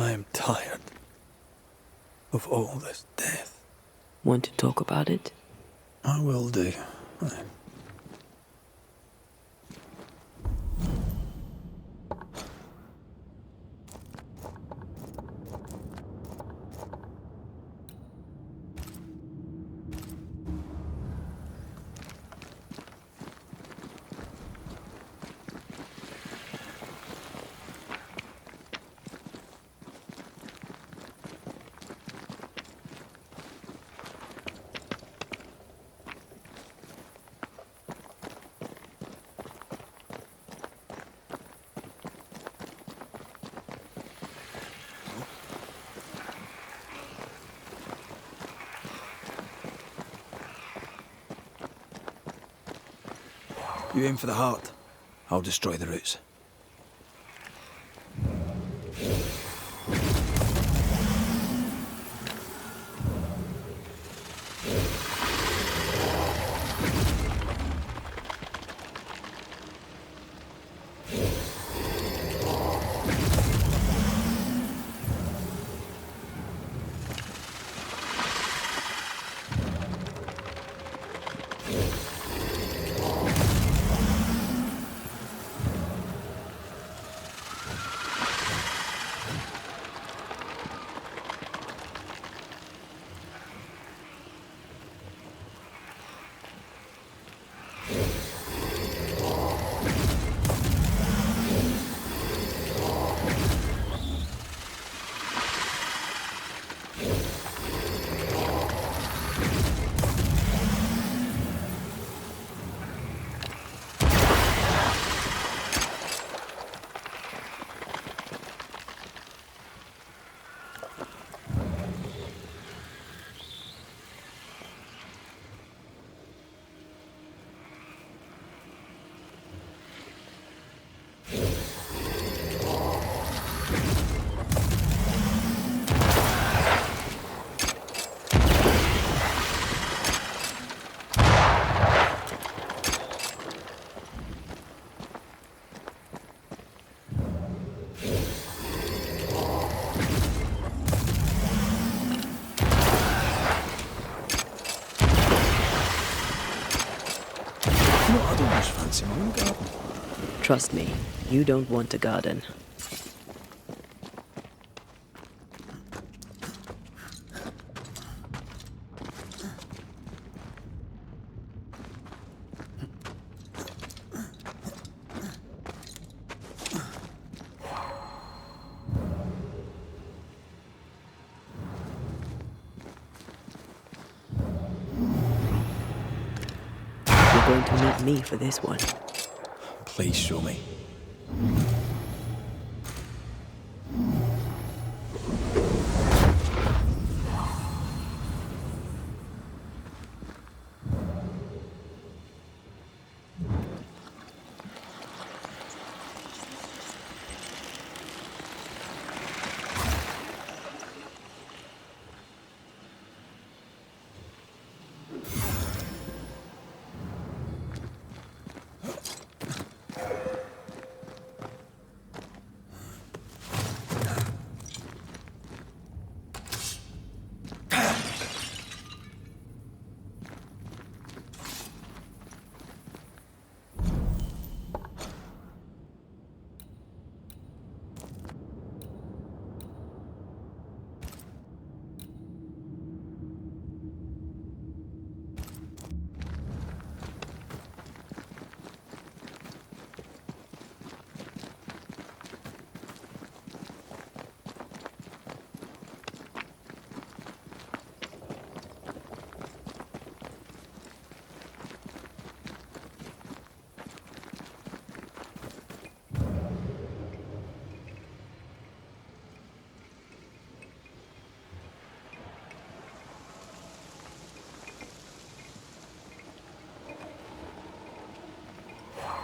I am tired of all this death. Want to talk about it? I will do. You aim for the heart. I'll destroy the roots. I don't much fancy my own garden. Trust me, you don't want a garden. You're going to need me for this one. Please show me.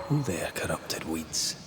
Oh, there, corrupted weeds.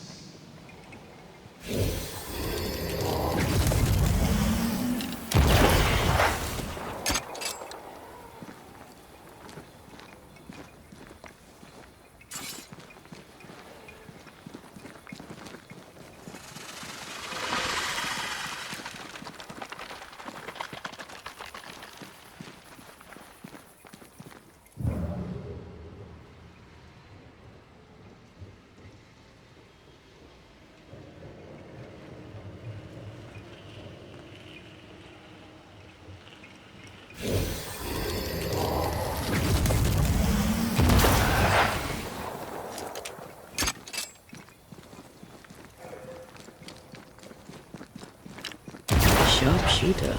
later.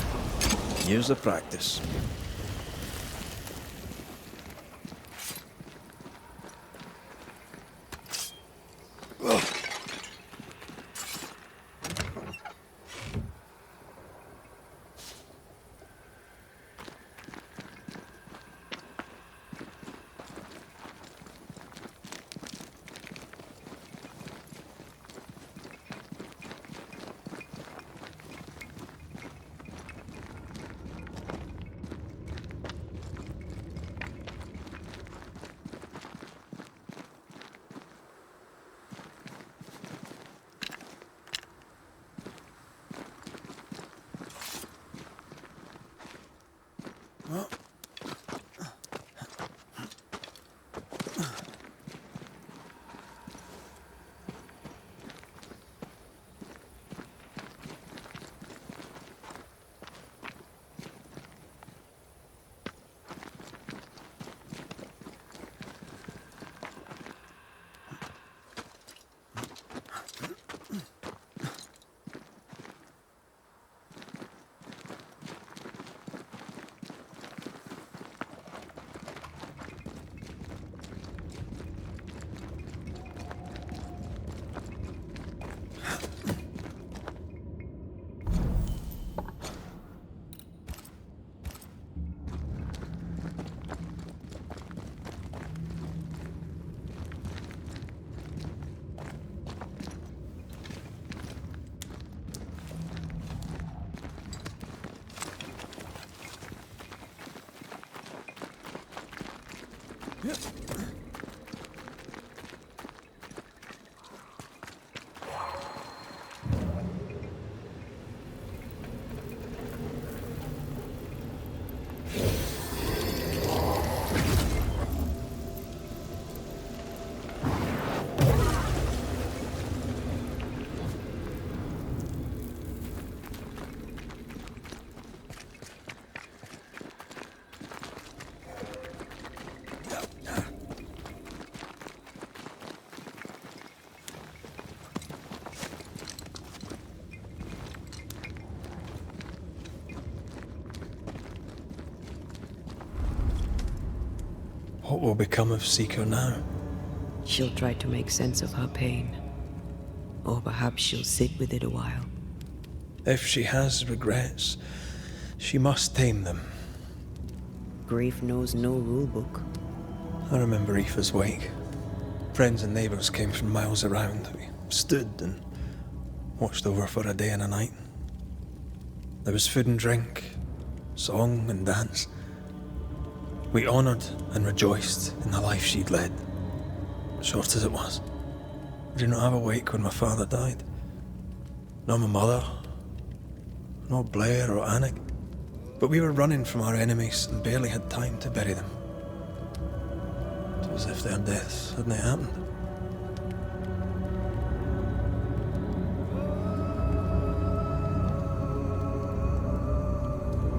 Years of practice. What will become of Seeker now? She'll try to make sense of her pain. Or perhaps she'll sit with it a while. If she has regrets, she must tame them. Grief knows no rule book. I remember Aoife's wake. Friends and neighbours came from miles around. We stood and watched over for a day and a night. There was food and drink, song and dance. We honoured and rejoiced in the life she'd led, short as it was. I did not have a wake when my father died. Nor my mother, nor Blair or Anik. But we were running from our enemies and barely had time to bury them. It was as if their deaths hadn't happened.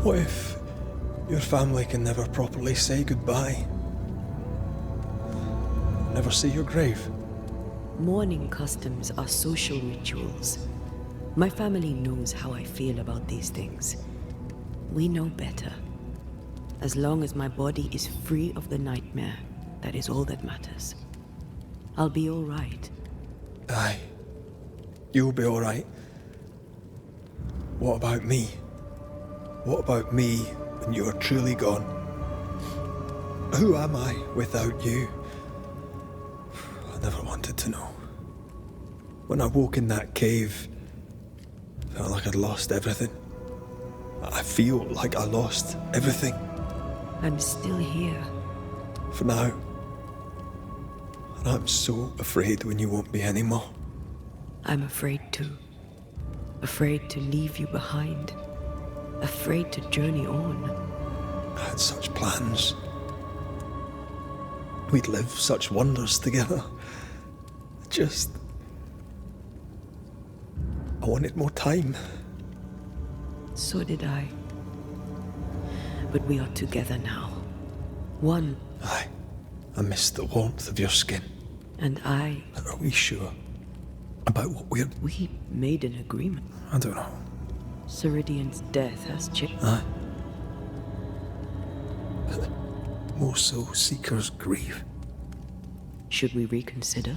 What if your family can never properly say goodbye? Never see your grave? Mourning customs are social rituals. My family knows how I feel about these things. We know better. As long as my body is free of the nightmare, that is all that matters. I'll be all right. Aye. You'll be all right. What about me? What about me when you are truly gone? Who am I without you? I never wanted to know. When I woke in that cave, I felt like I'd lost everything. I feel like I lost everything. I'm still here. For now. And I'm so afraid when you won't be anymore. I'm afraid too. Afraid to leave you behind. Afraid to journey on. I had such plans. We'd live such wonders together. I wanted more time. So did I. But we are together now. One. Aye. I missed the warmth of your skin. And I. Are we sure about what we're... We made an agreement. I don't know. Ceridian's death has changed. Aye. More so, Seeker's grief. Should we reconsider?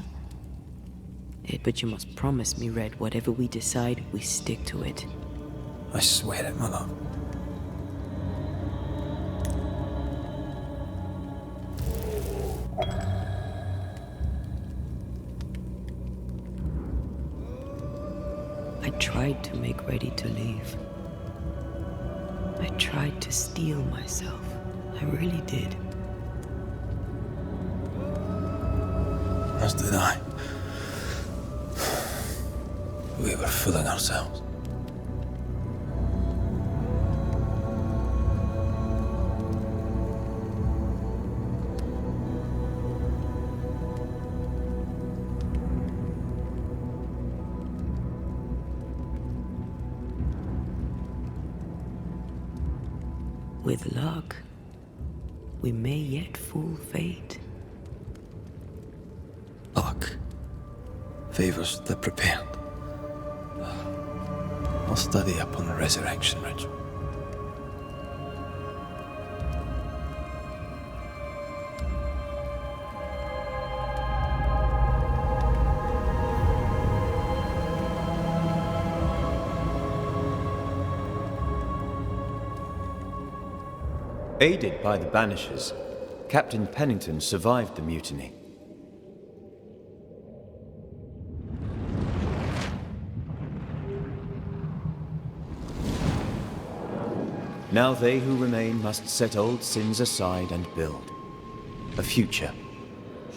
But you must promise me, Red, whatever we decide, we stick to it. I swear it, my love. I tried to make ready to leave. I tried to steel myself. I really did. As did I. We were fooling ourselves. With luck, we may yet fool fate. Luck favors the prepared. I'll study up on the resurrection ritual. Aided by the Banishers, Captain Pennington survived the mutiny. Now they who remain must set old sins aside and build a future,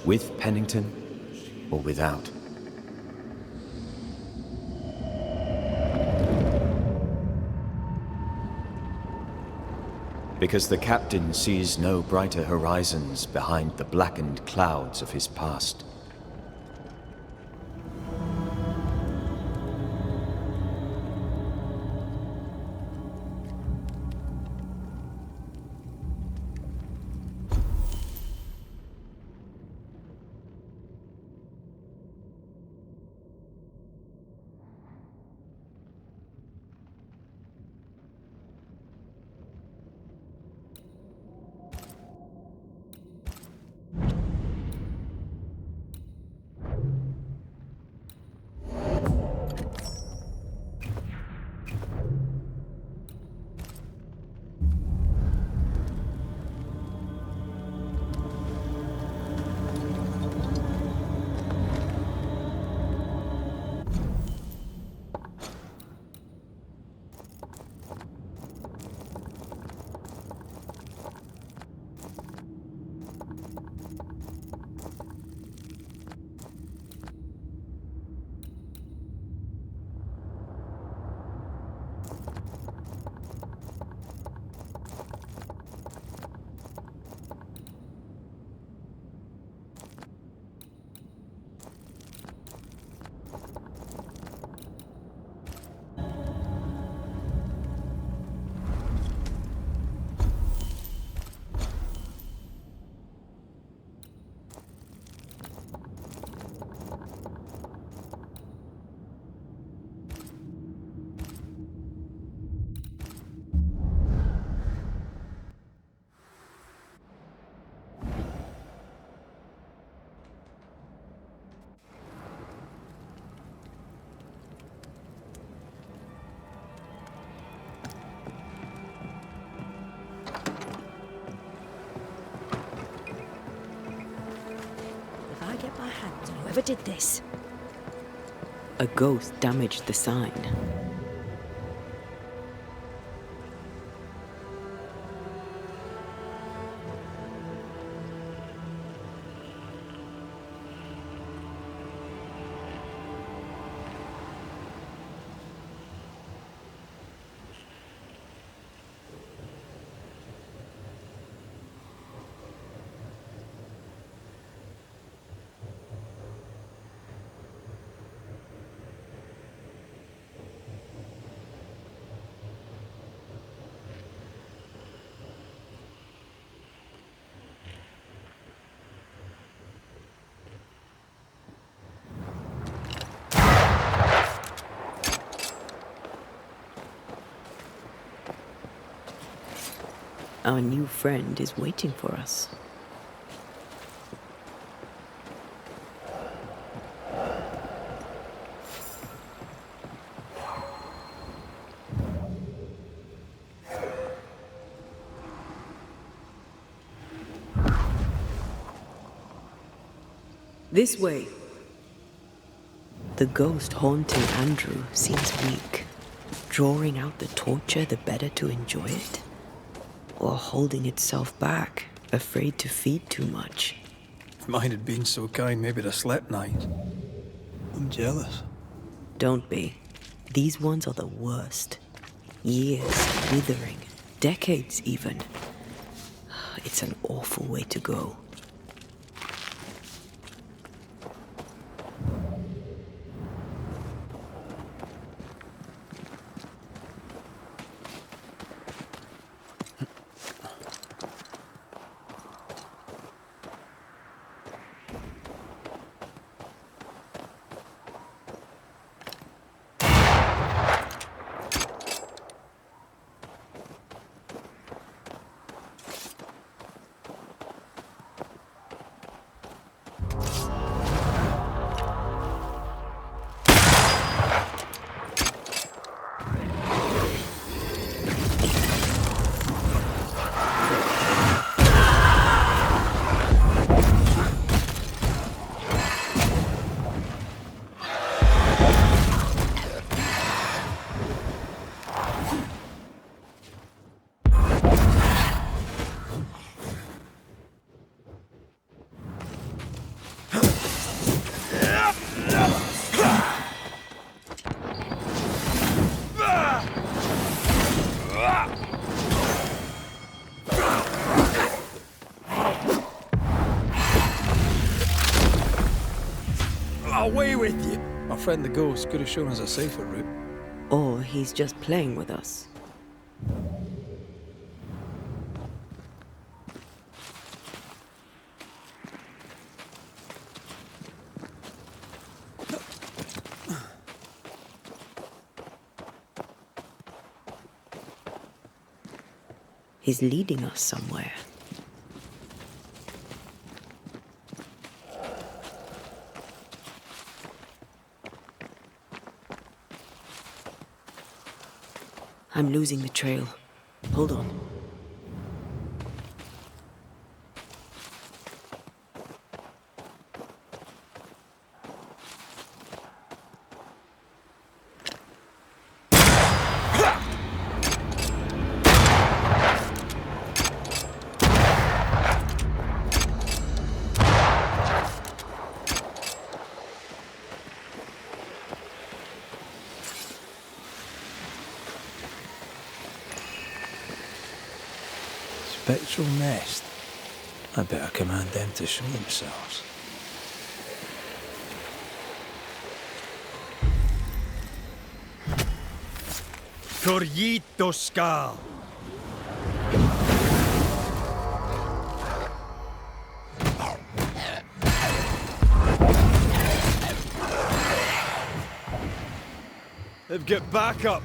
with Pennington or without. Because the captain sees no brighter horizons behind the blackened clouds of his past. My hands on whoever did this. A ghost damaged the sign. Our new friend is waiting for us. This way. The ghost haunting Andrew seems weak. Drawing out the torture the better to enjoy it? Or holding itself back, afraid to feed too much? If mine had been so kind, maybe I'd have slept nights. I'm jealous. Don't be. These ones are the worst. Years withering, decades even. It's an awful way to go. Away with you! My friend the ghost could have shown us a safer route. Or he's just playing with us. He's leading us somewhere. I'm losing the trail. Hold on. Spectral nest. I better command them to show themselves. Corrito Skal. They've got backup.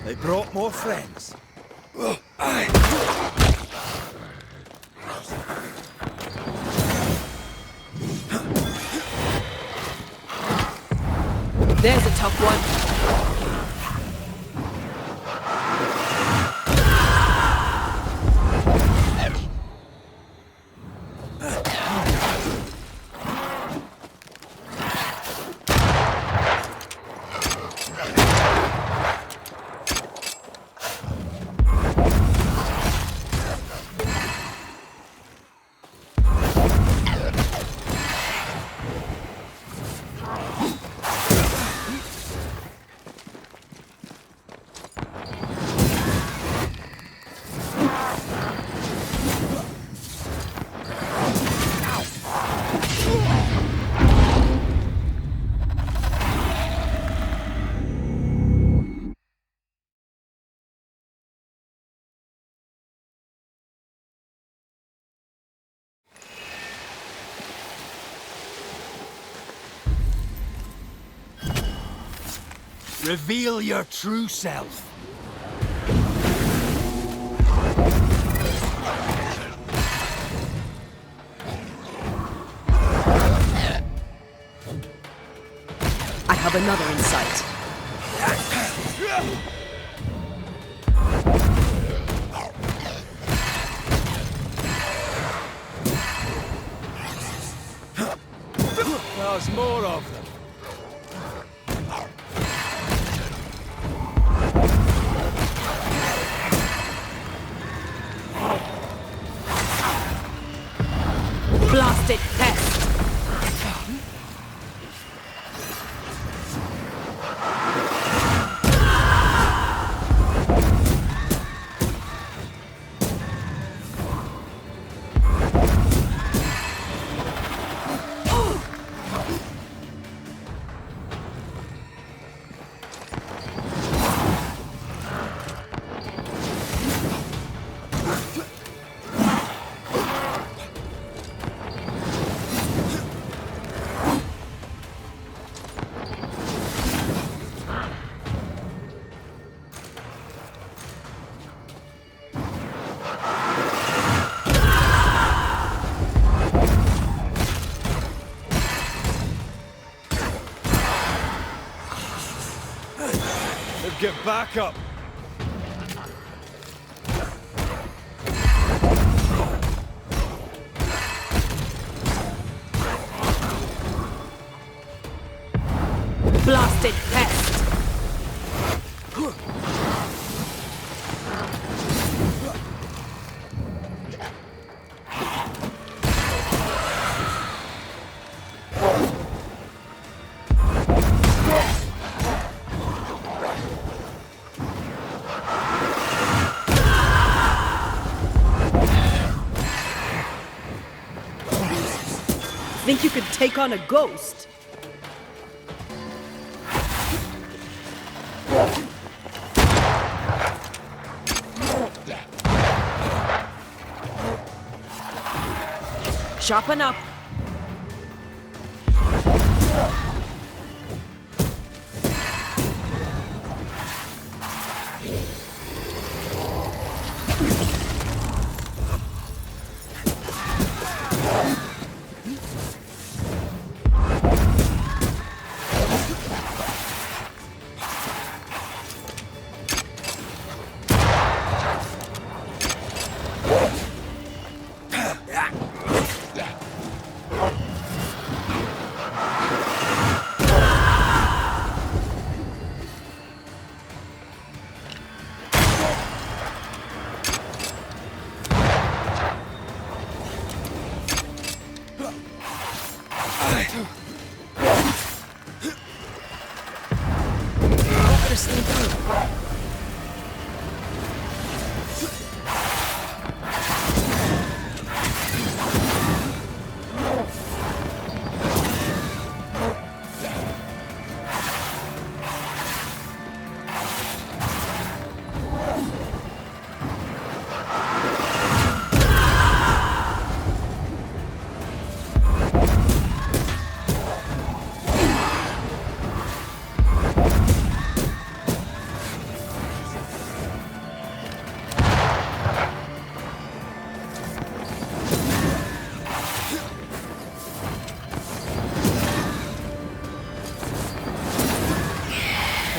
They brought more friends. There's a tough one. Reveal your true self. I have another insight. There's more of them. Blasted pest! Get back up! Blasted pest! Think you could take on a ghost? Sharpen up.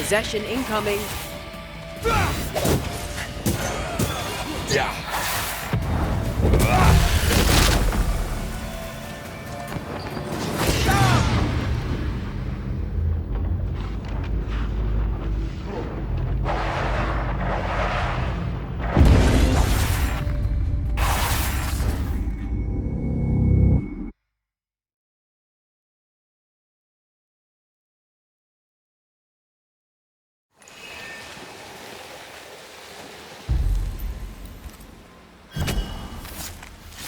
Possession incoming.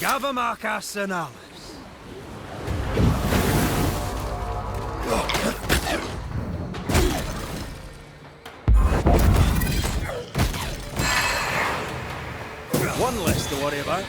Gavamaka Sinalis. One less to worry about.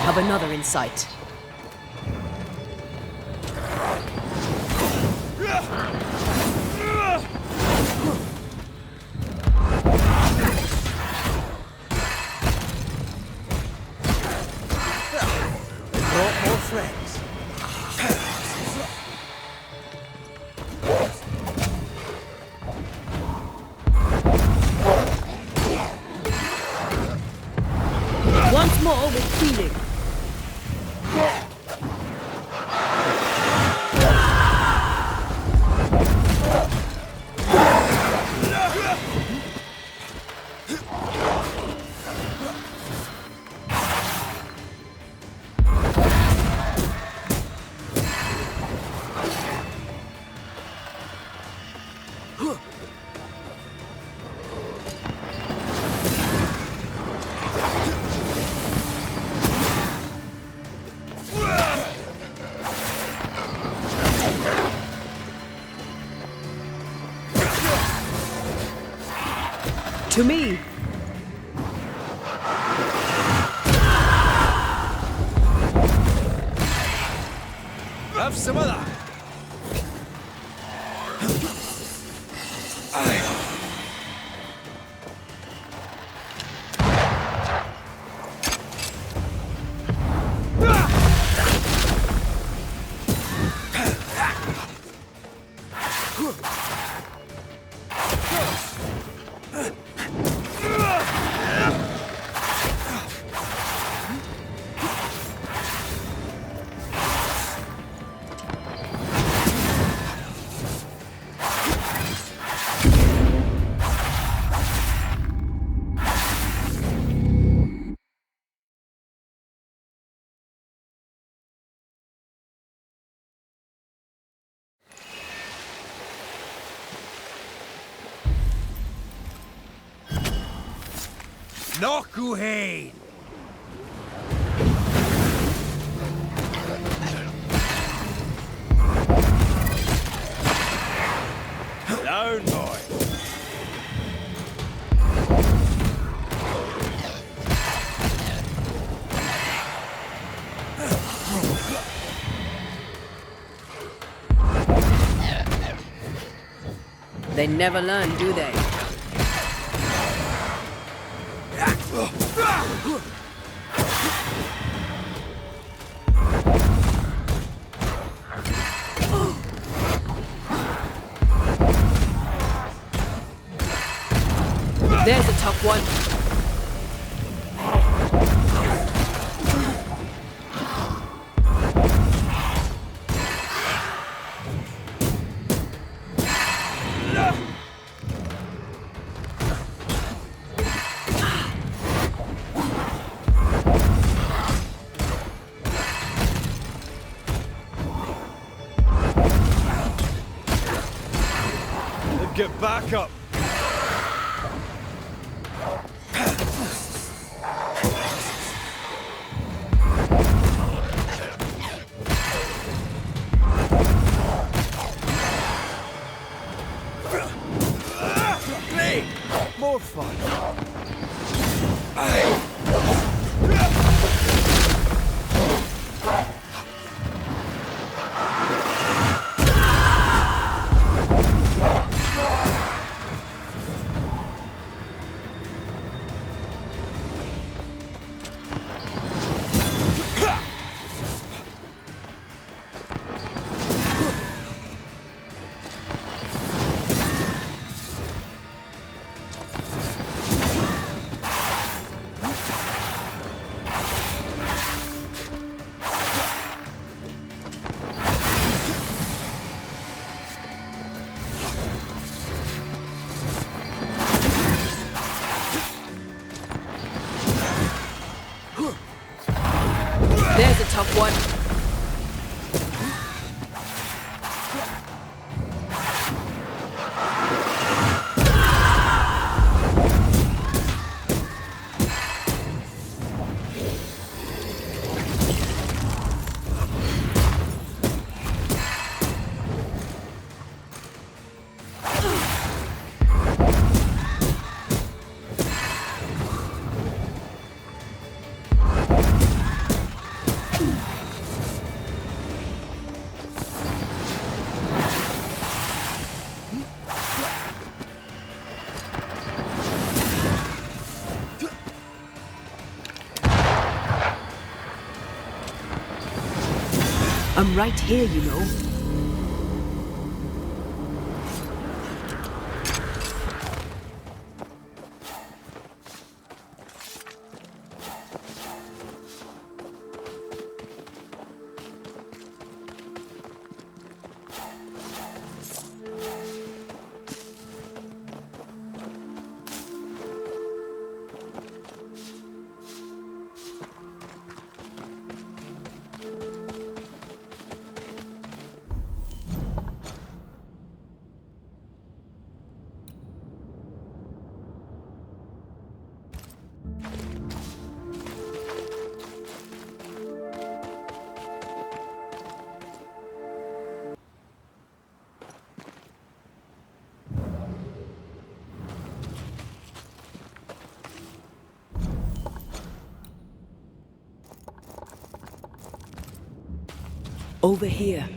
Have another in sight. Brought more friends. Once more with feeling. To me! Have some of that. Nokuhain! Down, boy! They never learn, do they? There's a tough one. Get back up! More fun. There's a tough one. I'm right here, you know. Over here.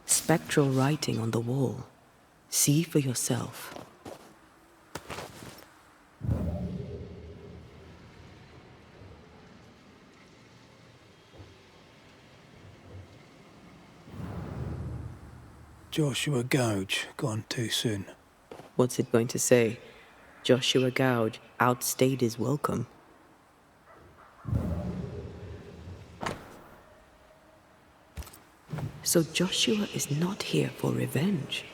Spectral writing on the wall. See for yourself. Joshua Gouge, gone too soon. What's it going to say? Joshua Gouge outstayed his welcome. So Joshua is not here for revenge.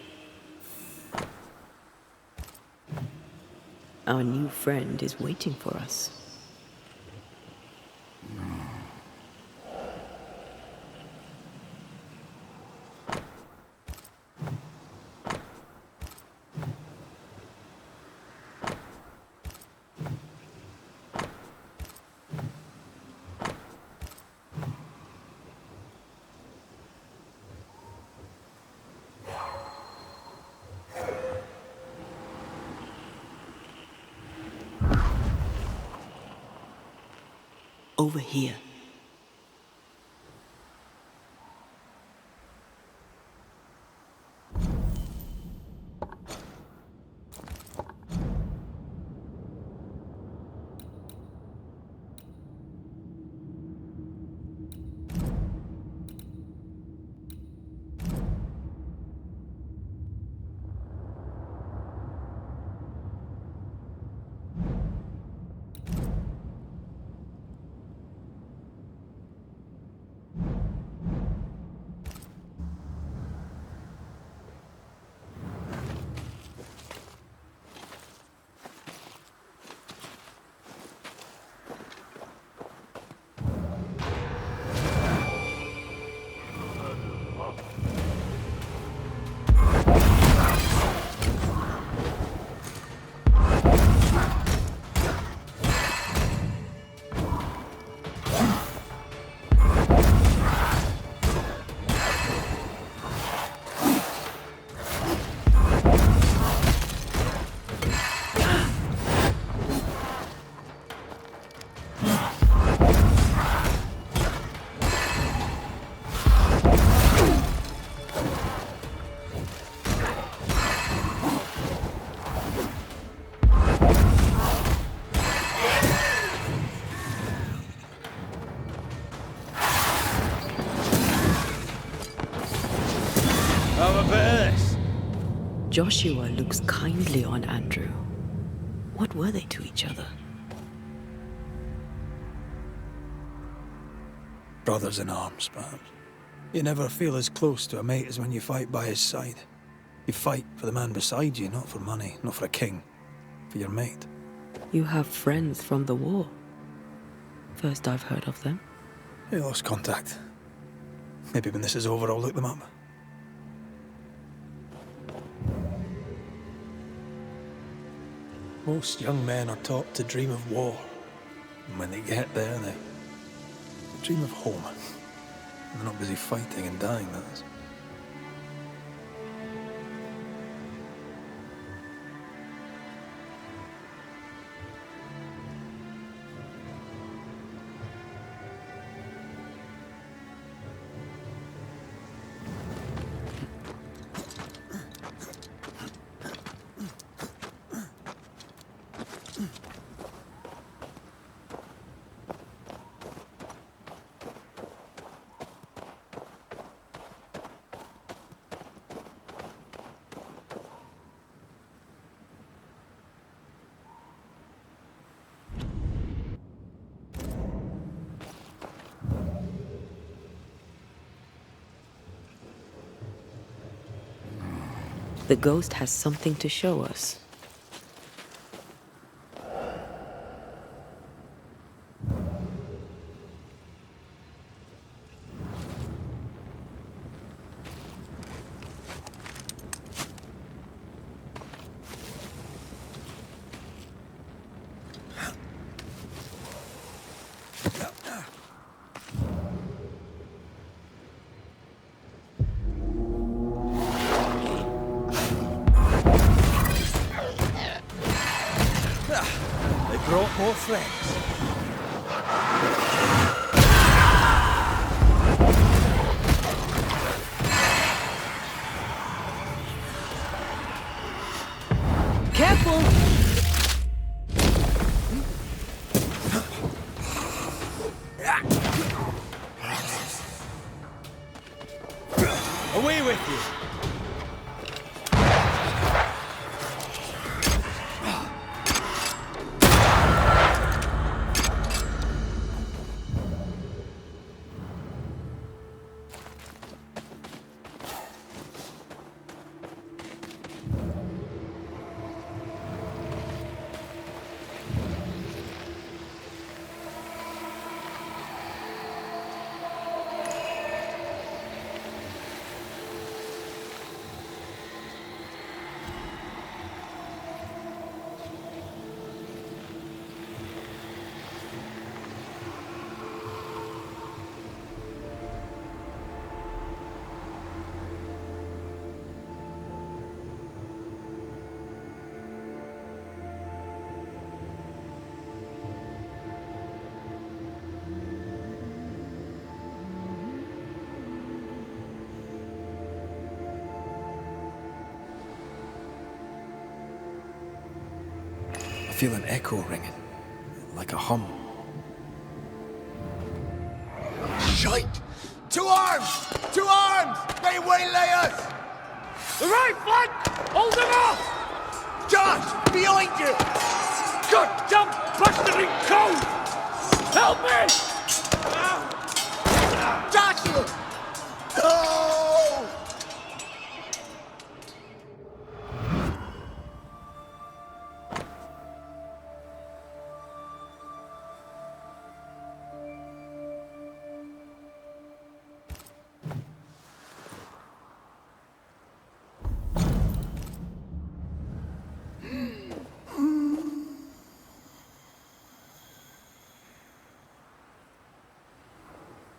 Our new friend is waiting for us. Over here. Joshua looks kindly on Andrew. What were they to each other? Brothers in arms, perhaps. You never feel as close to a mate as when you fight by his side. You fight for the man beside you, not for money, not for a king. For your mate. You have friends from the war. First I've heard of them. They lost contact. Maybe when this is over, I'll look them up. Most young men are taught to dream of war. And when they get there, they dream of home. And they're not busy fighting and dying, that is. The ghost has something to show us. They brought more friends. Careful! Away with you! I feel an echo ringing, like a hum. Shite! To arms! To arms! They waylay us! The right flank! Hold them off! Josh! Behind you! Goddamn bastard in code! Help me! Joshua! No!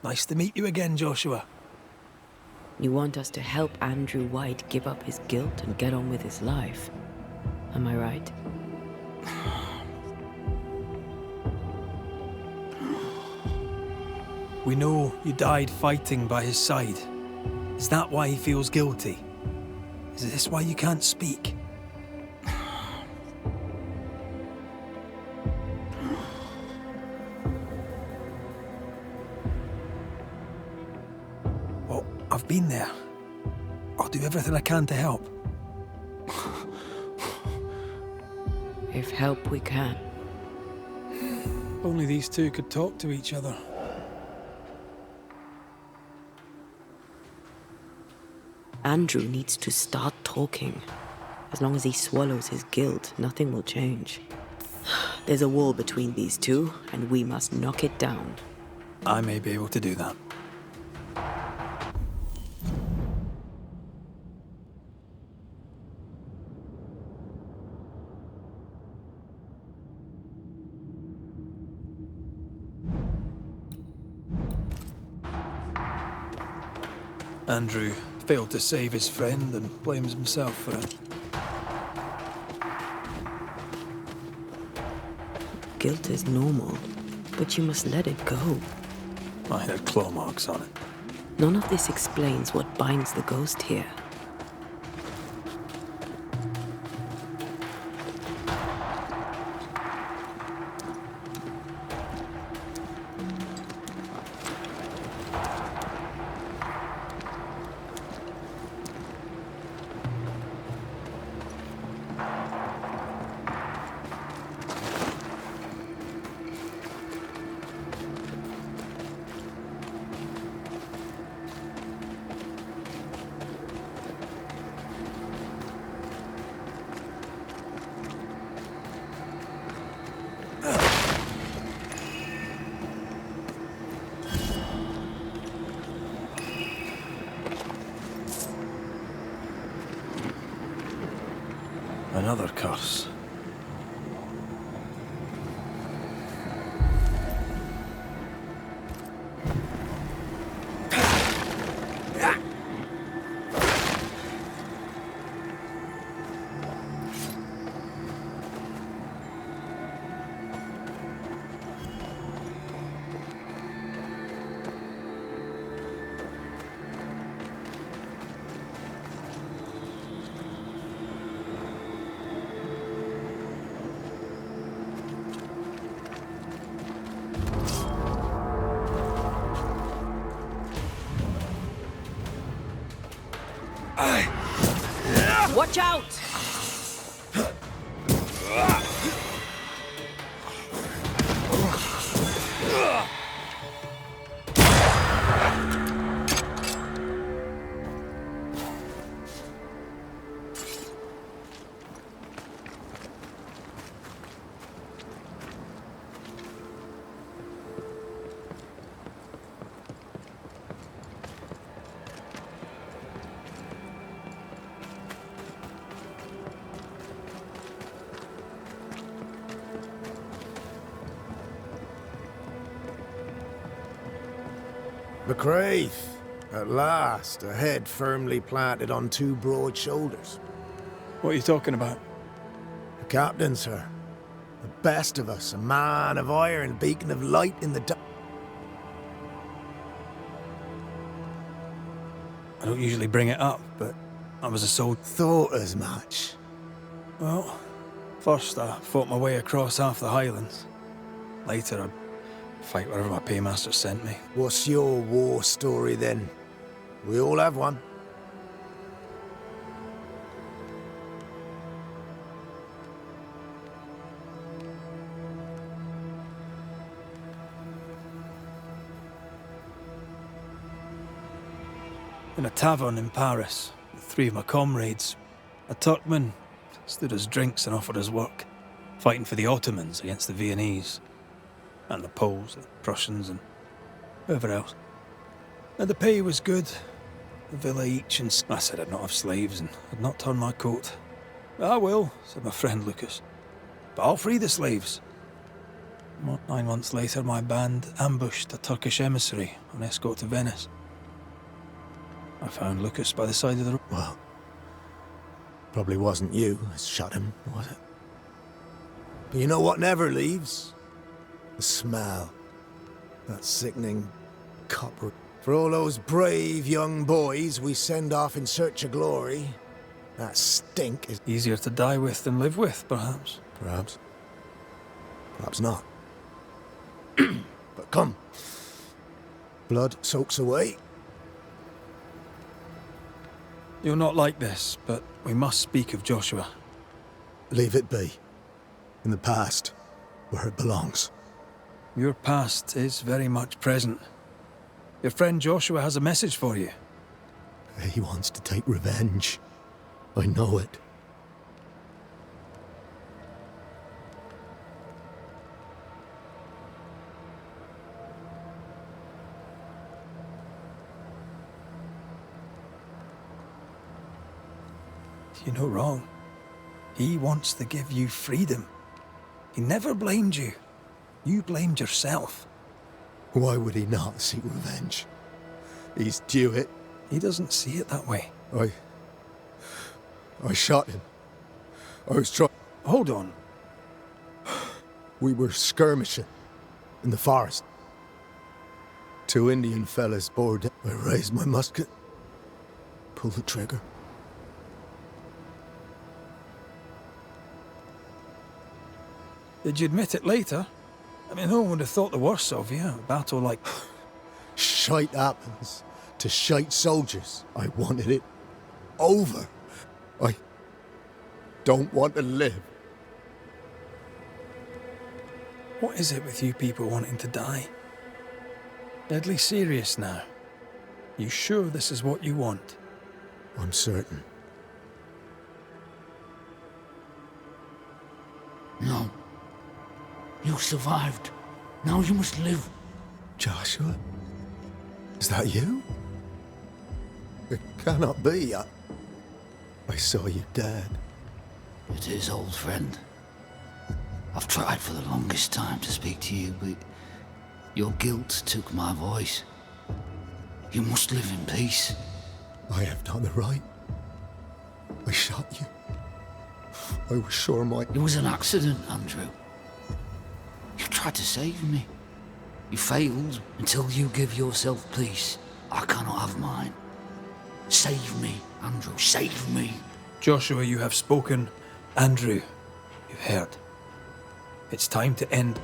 Nice to meet you again, Joshua. You want us to help Andrew White give up his guilt and get on with his life. Am I right? We know you died fighting by his side. Is that why he feels guilty? Is this why you can't speak? Well, I've been there. I'll do everything I can to help. If help we can. Only these two could talk to each other. Andrew needs to start talking. As long as he swallows his guilt, nothing will change. There's a wall between these two, and we must knock it down. I may be able to do that. Andrew failed to save his friend and blames himself for it. Guilt is normal, but you must let it go. I had claw marks on it. None of this explains what binds the ghost here. Another curse. Watch out! McCraith, at last, a head firmly planted on two broad shoulders. What are you talking about? The captain, sir. The best of us, a man of iron, beacon of light in the dark. I don't usually bring it up, but I was a soldier. Thought as much. Well, first I fought my way across half the Highlands. Later I'd fight wherever my paymaster sent me. What's your war story then? We all have one. In a tavern in Paris, with three of my comrades, a Turkman stood us drinks and offered us work, fighting for the Ottomans against the Viennese, and the Poles, the Prussians, and whoever else. And the pay was good, a villa each, and I said I'd not have slaves and I'd not turn my coat. "I will," said my friend Lucas, "but I'll free the slaves." 9 months later, my band ambushed a Turkish emissary on escort to Venice. I found Lucas by the side of the road. Well, probably wasn't you that shot him, was it? But you know what never leaves? The smell. That sickening copper. For all those brave young boys we send off in search of glory, that stink is... Easier to die with than live with, perhaps. Perhaps. Perhaps not. But come. Blood soaks away. You're not like this, but we must speak of Joshua. Leave it be. In the past, where it belongs. Your past is very much present. Your friend Joshua has a message for you. He wants to take revenge. I know it. You're no wrong. He wants to give you freedom. He never blamed you. You blamed yourself. Why would he not seek revenge? He's due it. He doesn't see it that way. I shot him. I was trying... Hold on. We were skirmishing in the forest. Two Indian fellas bore down. I raised my musket, pulled the trigger. Did you admit it later? I mean, no one would have thought the worst of you. A battle like... Shite happens to shite soldiers. I wanted it over. I don't want to live. What is it with you people wanting to die? Deadly serious now. You sure this is what you want? I'm certain. No. You survived. Now you must live. Joshua? Is that you? It cannot be. I saw you dead. It is, old friend. I've tried for the longest time to speak to you, but your guilt took my voice. You must live in peace. I have done the right. I shot you. I was sure my... It was an accident, Andrew. You tried to save me. You failed. Until you give yourself peace, I cannot have mine. Save me, Andrew, save me. Joshua, you have spoken. Andrew, you've heard. It's time to end.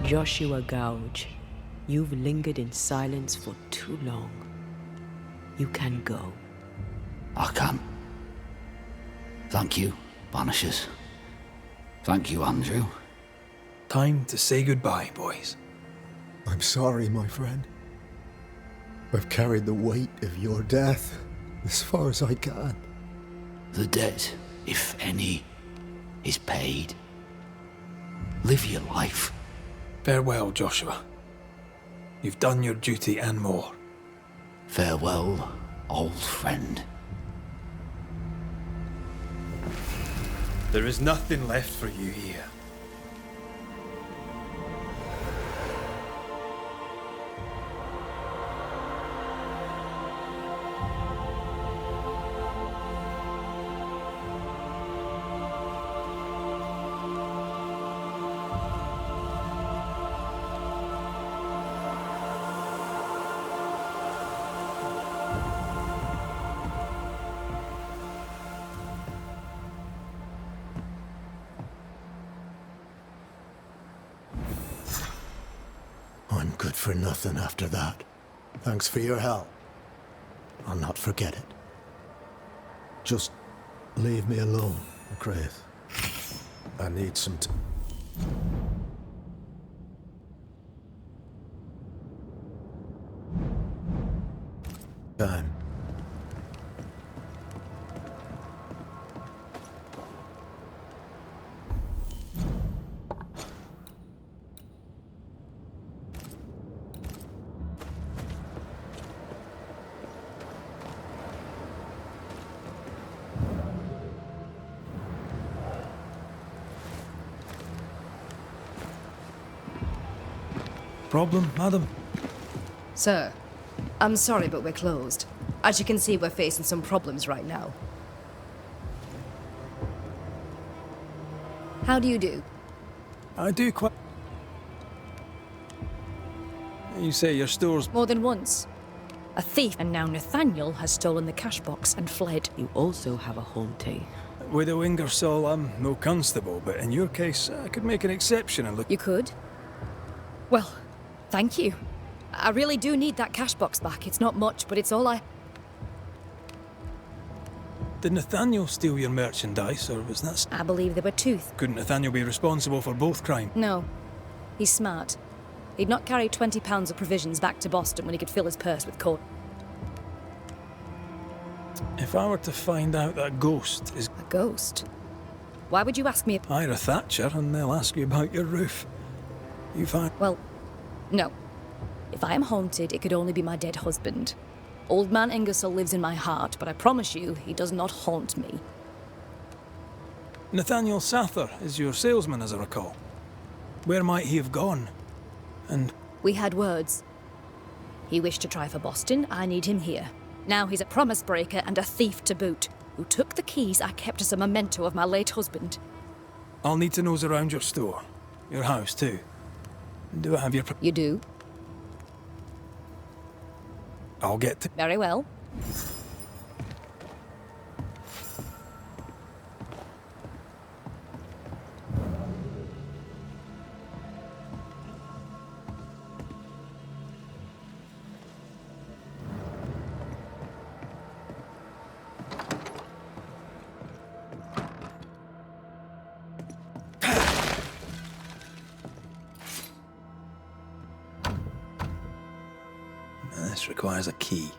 Joshua Gouge, you've lingered in silence for too long. You can go. I can. Thank you, Banishers. Thank you, Andrew. Time to say goodbye, boys. I'm sorry, my friend. I've carried the weight of your death as far as I can. The debt, if any, is paid. Live your life. Farewell, Joshua. You've done your duty and more. Farewell, old friend. There is nothing left for you here. I'm good for nothing after that. Thanks for your help. I'll not forget it. Just leave me alone, McCraith. I need some time. Problem, madam? Sir, I'm sorry, but we're closed. As you can see, we're facing some problems right now. How do you do? I do quite... You say your store's... More than once. A thief, and now Nathaniel has stolen the cash box and fled. You also have a haunting. Widow Ingersoll, I'm no constable, but in your case, I could make an exception and look... You could? Well, thank you. I really do need that cash box back. It's not much, but it's all I... Did Nathaniel steal your merchandise, or was that... I believe they were two. Couldn't Nathaniel be responsible for both crimes? No. He's smart. He'd not carry 20 pounds of provisions back to Boston when he could fill his purse with corn. If I were to find out that ghost is... A ghost? Why would you ask me if... Ira Thatcher, and they'll ask you about your roof. You find... Well, no. If I am haunted, it could only be my dead husband. Old man Ingersoll lives in my heart, but I promise you, he does not haunt me. Nathaniel Sather is your salesman, as I recall. Where might he have gone? And... We had words. He wished to try for Boston. I need him here. Now he's a promise breaker and a thief to boot, who took the keys I kept as a memento of my late husband. I'll need to nose around your store. Your house, too. Do I have your... You do? I'll get to... Very well. This requires a key.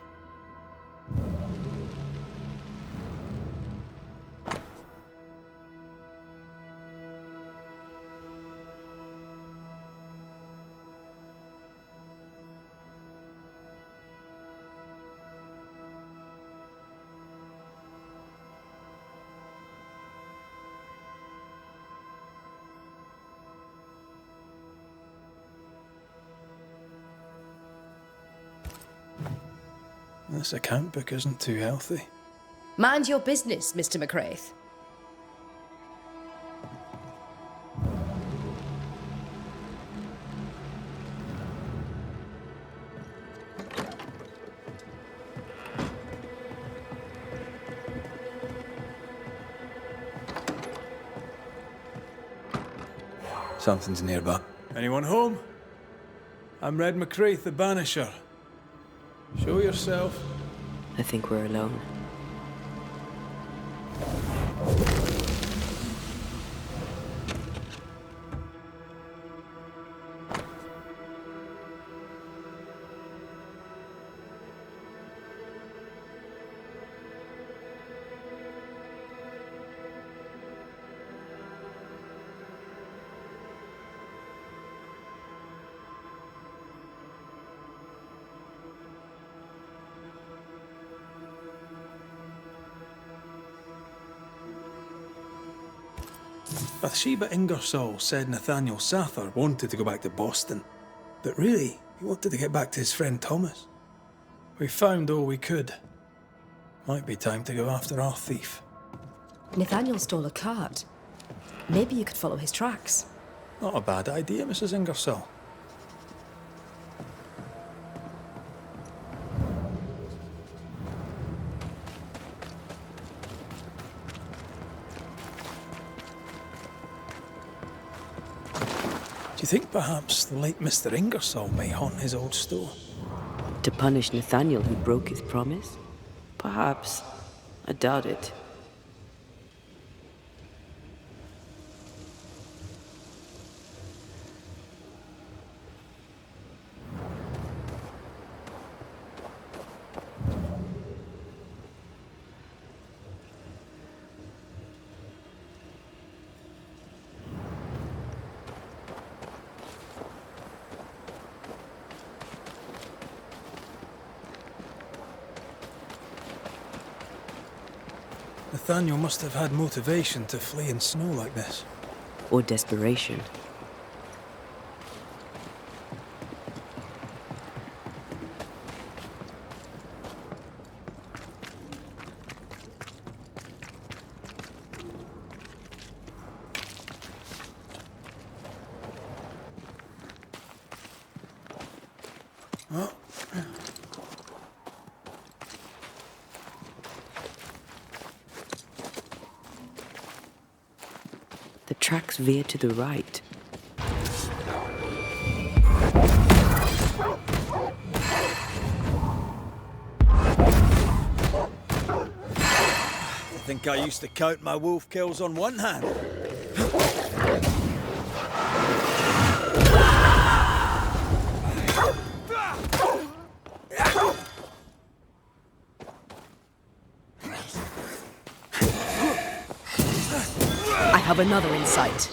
This account book isn't too healthy. Mind your business, Mr. McCraith. Something's nearby. Anyone home? I'm Red McCraith, the Banisher. Show yourself. I think we're alone. Bathsheba Ingersoll said Nathaniel Sather wanted to go back to Boston, but really, he wanted to get back to his friend Thomas. We found all we could. Might be time to go after our thief. Nathaniel stole a cart. Maybe you could follow his tracks. Not a bad idea, Mrs. Ingersoll. Do you think perhaps the late Mr. Ingersoll may haunt his old store? To punish Nathaniel who broke his promise? Perhaps. I doubt it. Nathaniel must have had motivation to flee in snow like this. Or desperation. Oh. The tracks veer to the right. I think I used to count my wolf kills on one hand. I have another in sight.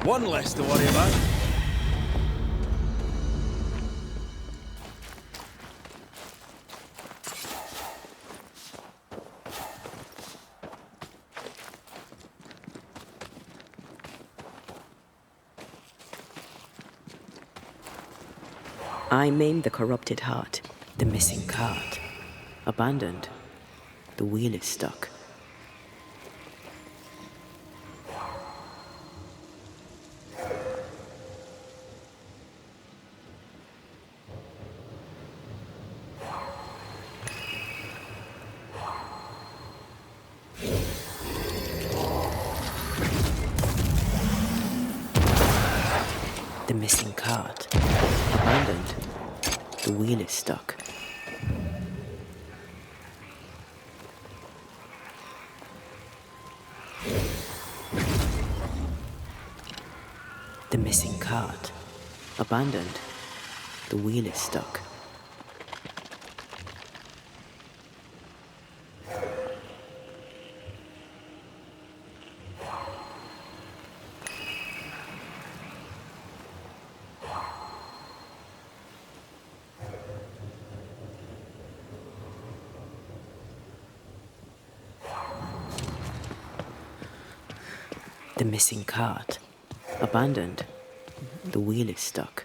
One less to worry about. I maimed the corrupted heart, the missing cart. Abandoned. The wheel is stuck. The missing cart. Abandoned. The wheel is stuck. The missing cart. Abandoned. The wheel is stuck. The missing cart. Abandoned. The wheel is stuck.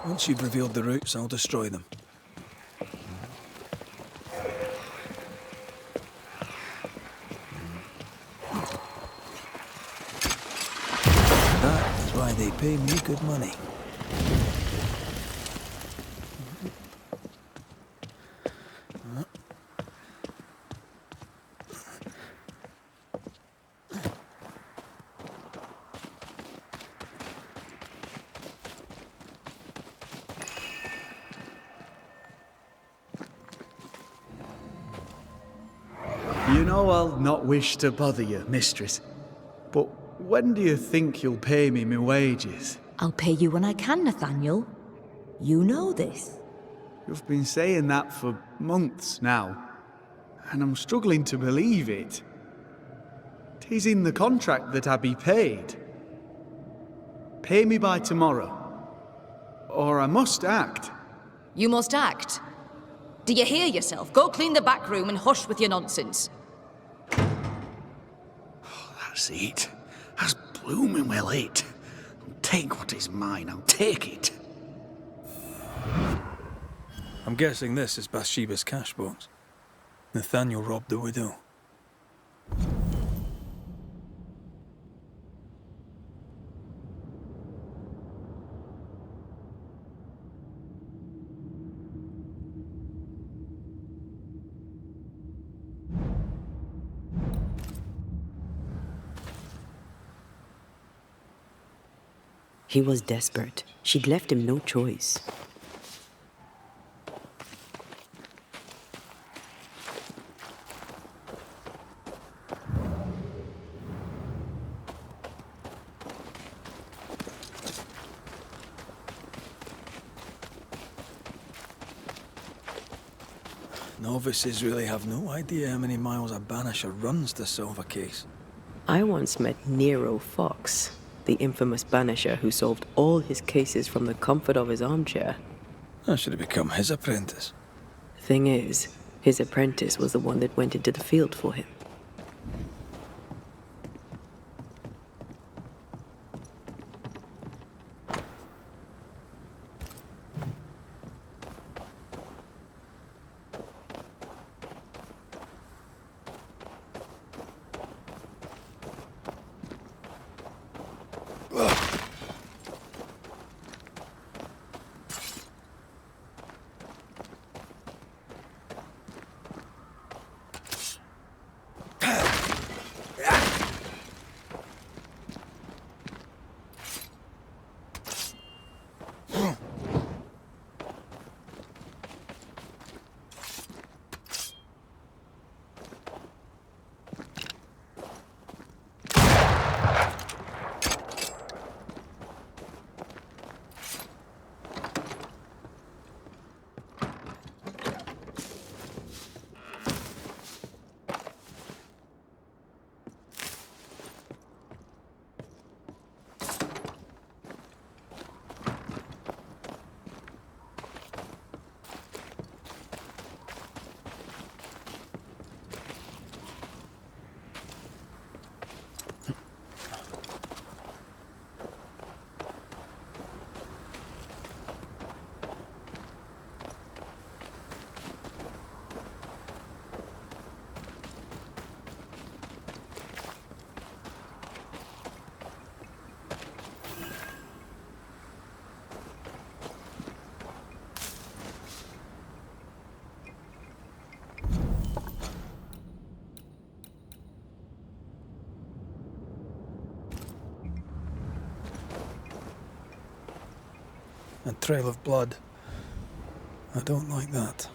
Once you've revealed the routes, I'll destroy them. That is why they pay me good money. You know I'll not wish to bother you, mistress, but when do you think you'll pay me my wages? I'll pay you when I can, Nathaniel. You know this. You've been saying that for months now, and I'm struggling to believe it. 'Tis in the contract that I be paid. Pay me by tomorrow, or I must act. You must act. Do you hear yourself? Go clean the back room and hush with your nonsense. That's it. That's blooming well it. Take what is mine, I'll take it. I'm guessing this is Bathsheba's cash box. Nathaniel robbed the widow. He was desperate. She'd left him no choice. Novices really have no idea how many miles a Banisher runs to solve a case. I once met Nero Fox, the infamous Banisher who solved all his cases from the comfort of his armchair. I should have become his apprentice. Thing is, his apprentice was the one that went into the field for him. A trail of blood. I don't like that.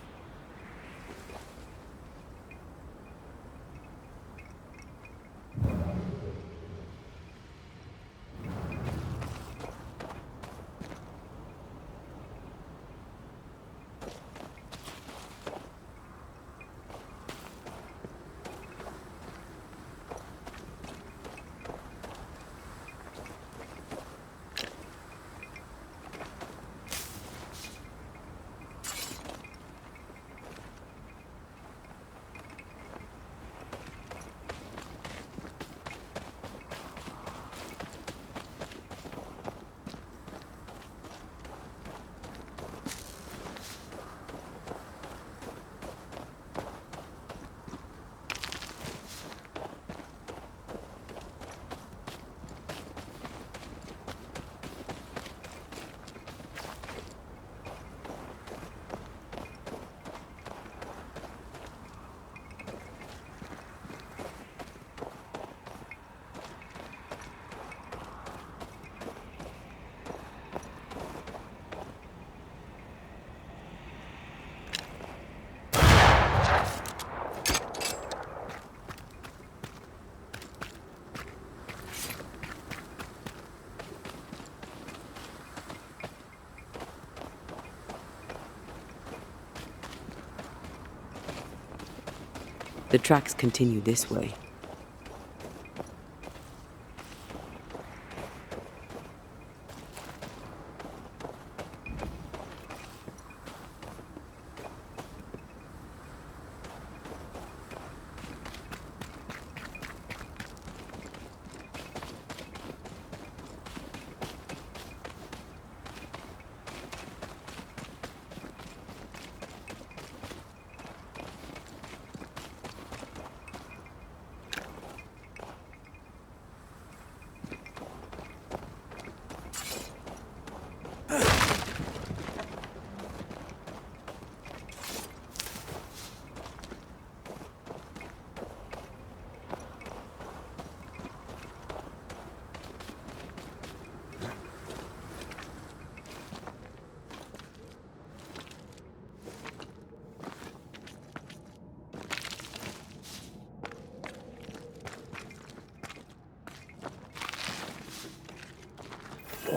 The tracks continue this way.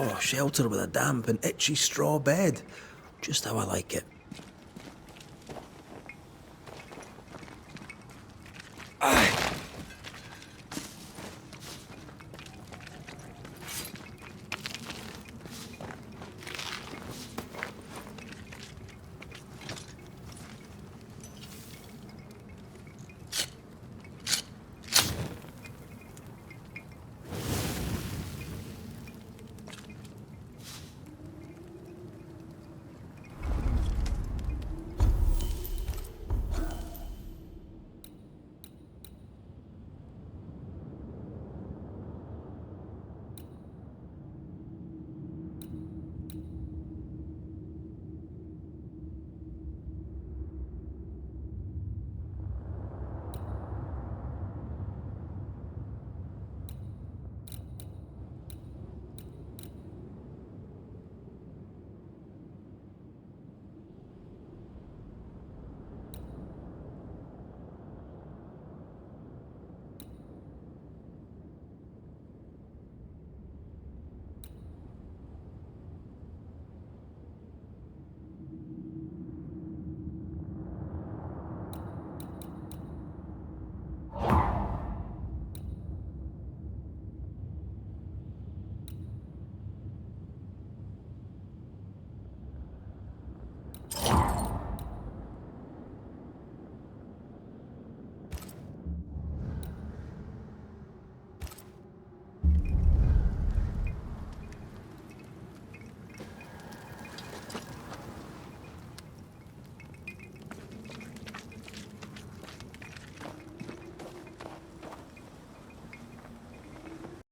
Oh, shelter with a damp and itchy straw bed. Just how I like it.